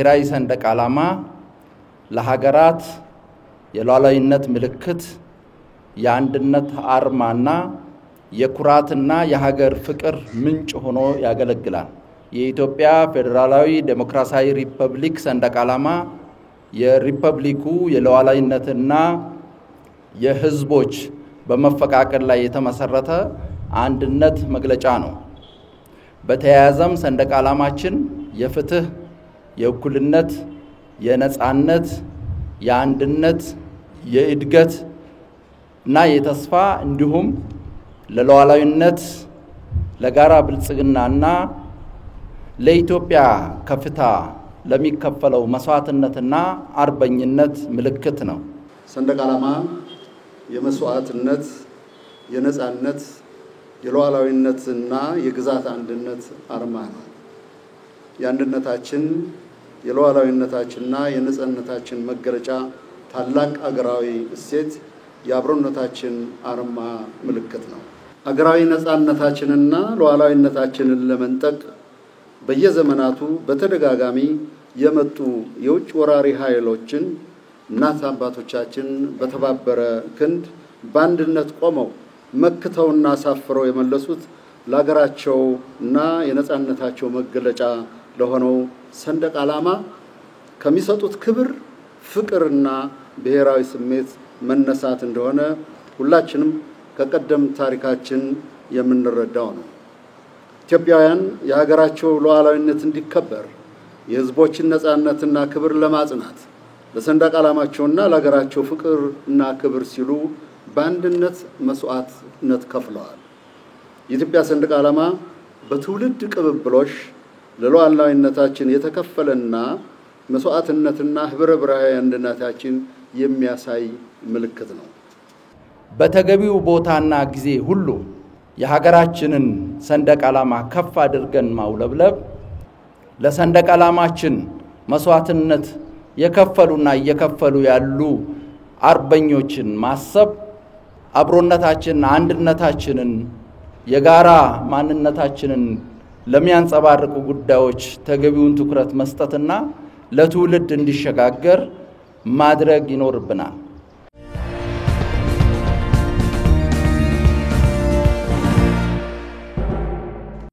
ብሔራዊ ሰንደቅ ዓላማ ለሀገራት የሉዓላዊነት ምልክት የአንድነት አርማና የኩራትና የሀገር ፍቅር ምንጭ ሆኖ ያገለግላል። የኢትዮጵያ ፌዴራላዊ ዴሞክራሲያዊ ሪፐብሊክ ሰንደቅ ዓላማ የሪፐብሊኩ የሉዓላዊነትና የህዝቦች በመፈቃቀል ላይ የተመሰረተ አንድነት መግለጫ ነው። በተያያዘም ሰንደቅ ዓላማችን የፍትህ፣ የእኩልነት፣ የነጻነት፣ የአንድነት፣ የእድገት እና የተስፋ እንዲሁም ለሉዓላዊነት ለጋራ ብልጽግናና ለኢትዮጵያ ከፍታ ለሚከፈለው መስዋዕትነትና አርበኝነት ምልክት ነው። ሰንደቅ ዓላማ የመስዋዕትነት፣ የነጻነት፣ የሉዓላዊነትና የግዛት አንድነት አርማ ነው። የአንድነታችን የሉዓላዊነታችንና የነጻነታችን መገለጫ ታላቅ አገራዊ እሴት የአብሮነታችን አርማ ምልክት ነው። አገራዊ ነጻነታችንና ሉዓላዊነታችንን ለመንጠቅ በየዘመናቱ በተደጋጋሚ የመጡ የውጭ ወራሪ ኃይሎችን እናት አባቶቻችን በተባበረ ክንድ በአንድነት ቆመው መክተውና አሳፍረው የመለሱት ለሀገራቸውና የነጻነታቸው መገለጫ ለሆነው ሰንደቅ ዓላማ ከሚሰጡት ክብር፣ ፍቅርና ብሔራዊ ስሜት መነሳት እንደሆነ ሁላችንም ከቀደም ታሪካችን የምንረዳው ነው። ኢትዮጵያውያን የሀገራቸው ሉዓላዊነት እንዲከበር የህዝቦችን ነጻነትና ክብር ለማጽናት ለሰንደቅ ዓላማቸውና ለሀገራቸው ፍቅርና ክብር ሲሉ በአንድነት መስዋዕትነት ከፍለዋል። የኢትዮጵያ ሰንደቅ ዓላማ በትውልድ ቅብብሎሽ ለሉዓላዊነታችን የተከፈለና መስዋዕትነትና ህብረ ብሔራዊ አንድነታችን የሚያሳይ ምልክት ነው። በተገቢው ቦታና ጊዜ ሁሉ የሀገራችንን ሰንደቅ ዓላማ ከፍ አድርገን ማውለብለብ ለሰንደቅ ዓላማችን መስዋዕትነት የከፈሉና እየከፈሉ ያሉ አርበኞችን ማሰብ አብሮነታችን፣ አንድነታችንን፣ የጋራ ማንነታችንን ለሚያንጸባርቁ ጉዳዮች ተገቢውን ትኩረት መስጠትና ለትውልድ እንዲሸጋገር ማድረግ ይኖርብናል።